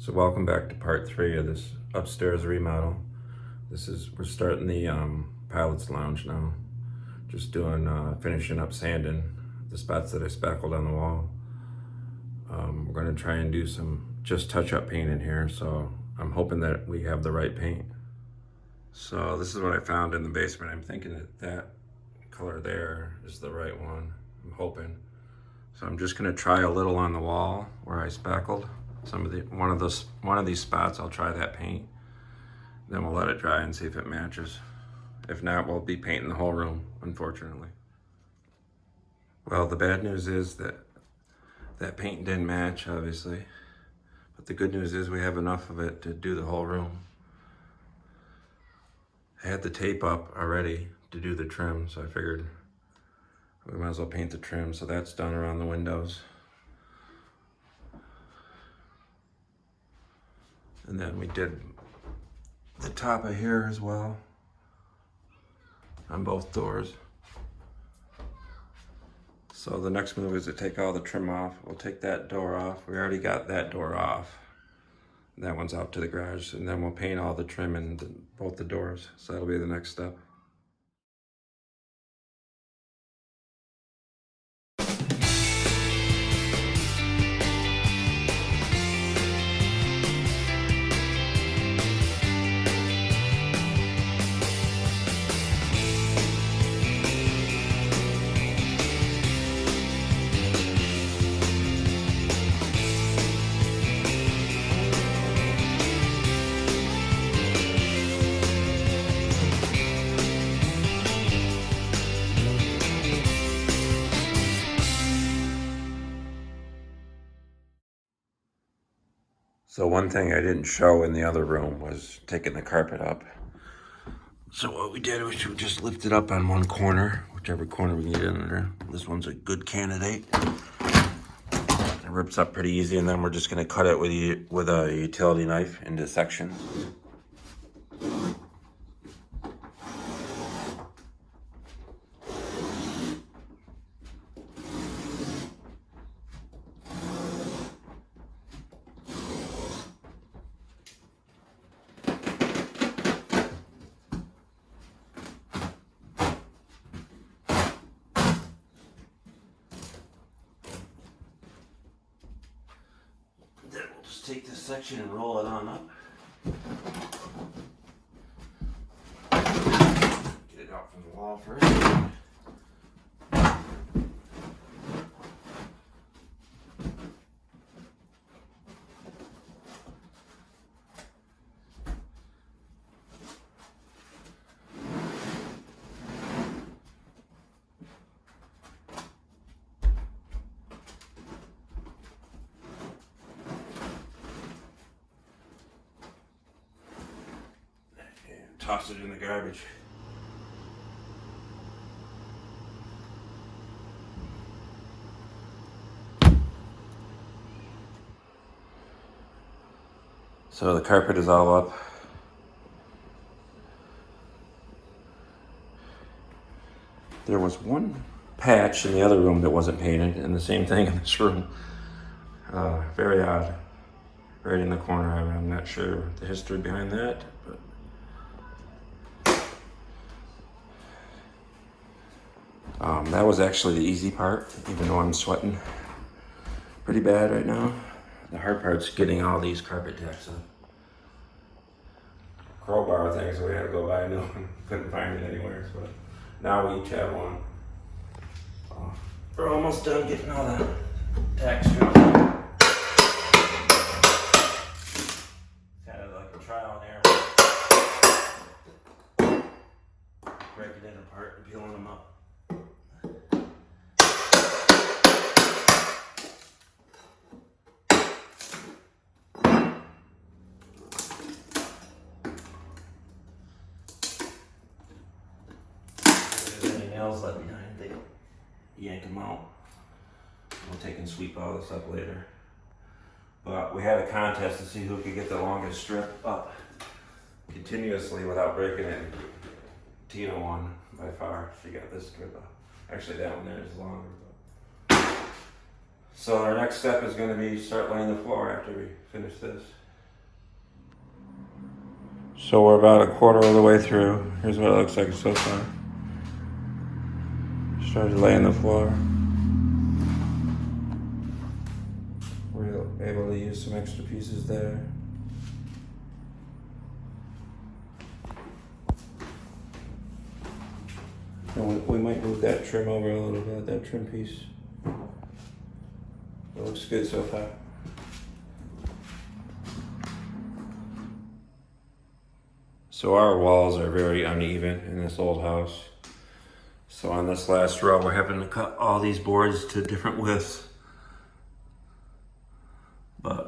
So welcome back to part 3 of this upstairs remodel. We're starting the pilot's lounge now. Just doing, finishing up sanding the spots that I spackled on the wall. We're gonna try and do some just touch-up paint in here, so I'm hoping that we have the right paint. So this is what I found in the basement. I'm thinking that color there is the right one, I'm hoping. So I'm just gonna try a little on the wall where I spackled. One of these spots, I'll try that paint. Then we'll let it dry and see if it matches. If not, we'll be painting the whole room, unfortunately. Well, the bad news is that paint didn't match, obviously. But the good news is we have enough of it to do the whole room. I had the tape up already to do the trim, so I figured we might as well paint the trim. So that's done around the windows. And then we did the top of here as well on both doors. So the next move is to take all the trim off. We'll take that door off. We already got that door off. That one's out to the garage. And then we'll paint all the trim in both the doors. So that'll be the next step. So one thing I didn't show in the other room was taking the carpet up. So what we did was we just lifted up on one corner, whichever corner we can get in there. This one's a good candidate. It rips up pretty easy, and then we're just gonna cut it with a utility knife into sections. Then we'll just take this section and roll it on up. Get it out from the wall first. Toss it in the garbage. So the carpet is all up. There was one patch in the other room that wasn't painted, and the same thing in this room. Very odd. Right in the corner. I'm not sure the history behind that, but that was actually the easy part, even though I'm sweating pretty bad right now. The hard part's getting all these carpet tacks up. Crowbar things, so we had to go buy a new one. Couldn't find it anywhere, but now we each have one. We're almost done getting all the tacks stripped. Kind of like a trial and error. Breaking it apart and peeling them up. Left behind, they yank them out. We'll take and sweep all this up later. But we had a contest to see who could get the longest strip up continuously without breaking it. Tina won by far. She got this strip up. Actually, that one there is longer. But. So our next step is going to be start laying the floor after we finish this. So we're about a quarter of the way through. Here's what it looks like so far. Started laying the floor. We're able to use some extra pieces there. And we might move that trim over a little bit, that trim piece. It looks good so far. So our walls are very uneven in this old house. So on this last row, we're having to cut all these boards to different widths.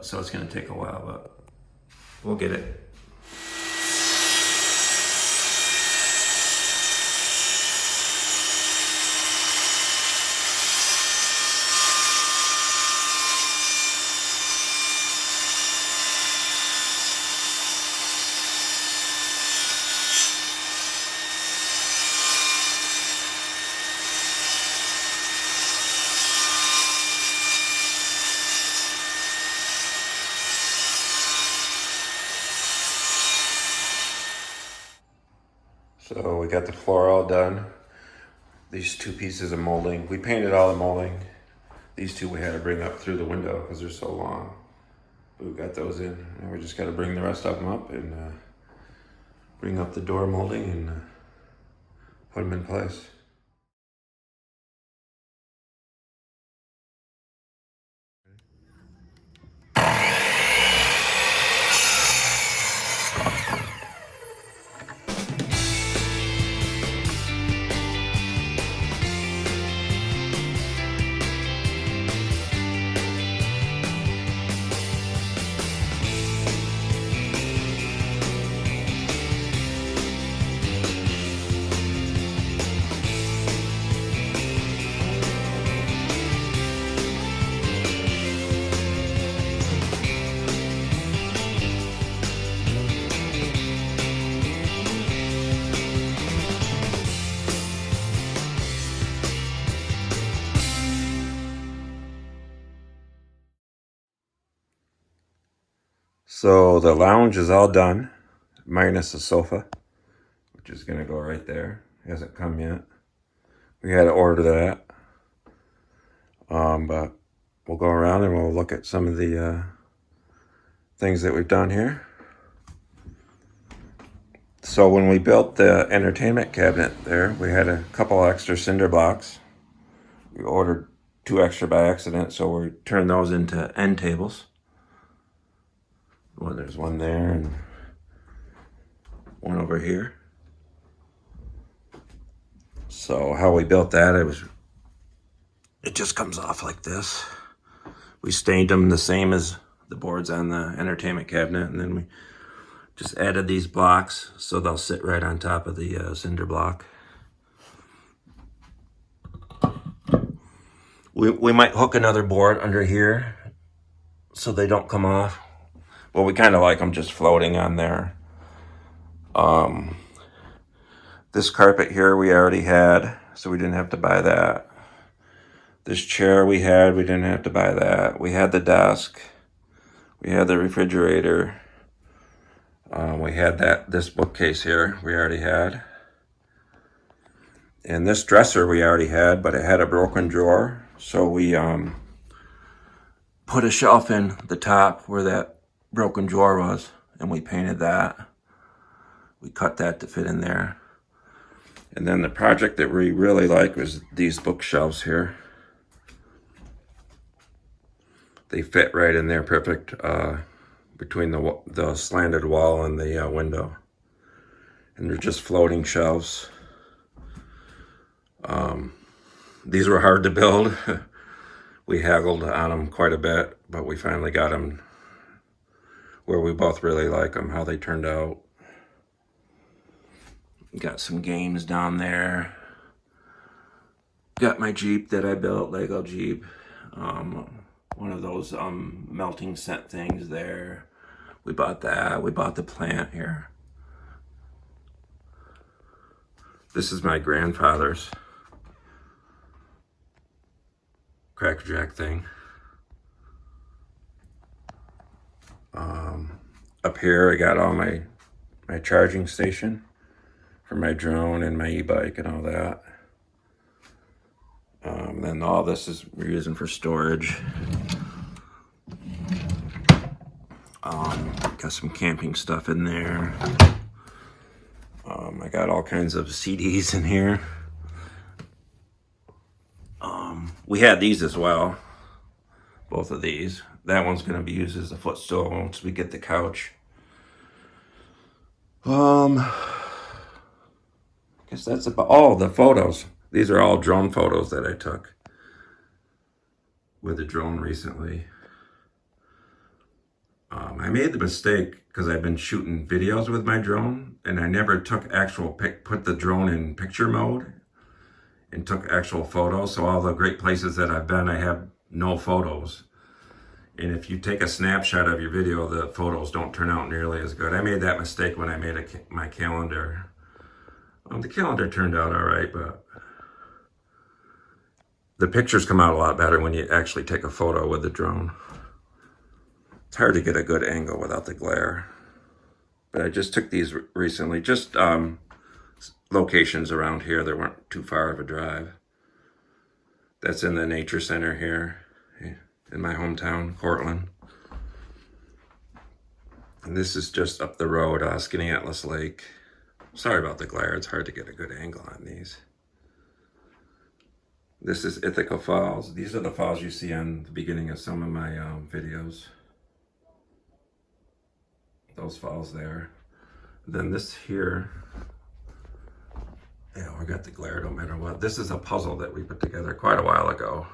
So it's gonna take a while, but we'll get it. So we got the floor all done. These two pieces of molding, we painted all the molding. These two we had to bring up through the window because they're so long. But we got those in, and we just got to bring the rest of them up and bring up the door molding and put them in place. So the lounge is all done, minus the sofa, which is gonna go right there. It hasn't come yet. We had to order that. But we'll go around and we'll look at some of the things that we've done here. So when we built the entertainment cabinet there, we had a couple extra cinder blocks. We ordered 2 extra by accident, so we turned those into end tables. Well, there's one there and one over here. So how we built that, it just comes off like this. We stained them the same as the boards on the entertainment cabinet, and then we just added these blocks so they'll sit right on top of the cinder block. We might hook another board under here so they don't come off. Well, we kind of like them just floating on there. This carpet here we already had, so we didn't have to buy that. This chair we didn't have to buy that. We had the desk. We had the refrigerator. We had this bookcase here we already had. And this dresser we already had, but it had a broken drawer. So we put a shelf in the top where that broken drawer was, and we painted that. We cut that to fit in there. And then the project that we really like was these bookshelves here. They fit right in there perfect between the slanted wall and the window. And they're just floating shelves. These were hard to build. We haggled on them quite a bit, but we finally got them where we both really like them, how they turned out. Got some games down there. Got my Jeep that I built, Lego Jeep. One of those melting scent things there. We bought that. We bought the plant here. This is my grandfather's Cracker Jack thing. Up here I got all my my charging station for my drone and my e-bike and all that. Then all this is we're using for storage. Got some camping stuff in there. I got all kinds of CDs in here. We had these as well, both of these. That one's going to be used as a footstool once we get the couch. I guess that's about all the photos. These are all drone photos that I took with a drone recently. I made the mistake because I've been shooting videos with my drone and I never took put the drone in picture mode and took actual photos. So all the great places that I've been, I have no photos. And if you take a snapshot of your video, the photos don't turn out nearly as good. I made that mistake when I made my calendar. The calendar turned out all right, but the pictures come out a lot better when you actually take a photo with the drone. It's hard to get a good angle without the glare. But I just took these recently, just locations around here that weren't too far of a drive. That's in the nature center here in my hometown, Cortland. And this is just up the road, Skinny Atlas Lake. Sorry about the glare, it's hard to get a good angle on these. This is Ithaca Falls. These are the falls you see on the beginning of some of my videos. Those falls there. Then this here, yeah, we got the glare no matter what. This is a puzzle that we put together quite a while ago.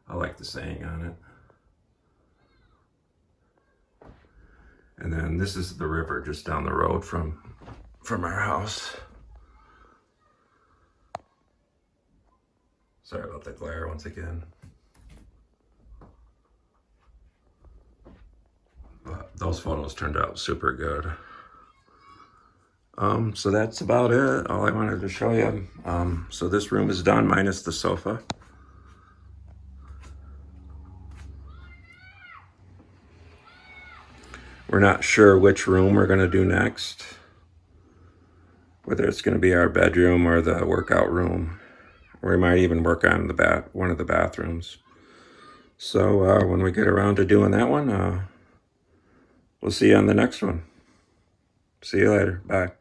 I like the saying on it. And then this is the river just down the road from our house. Sorry about the glare once again. But those photos turned out super good. So that's about it. All I wanted to show you. So this room is done minus the sofa. We're not sure which room we're going to do next. Whether it's going to be our bedroom or the workout room. Or we might even work on one of the bathrooms. So when we get around to doing that one, we'll see you on the next one. See you later. Bye.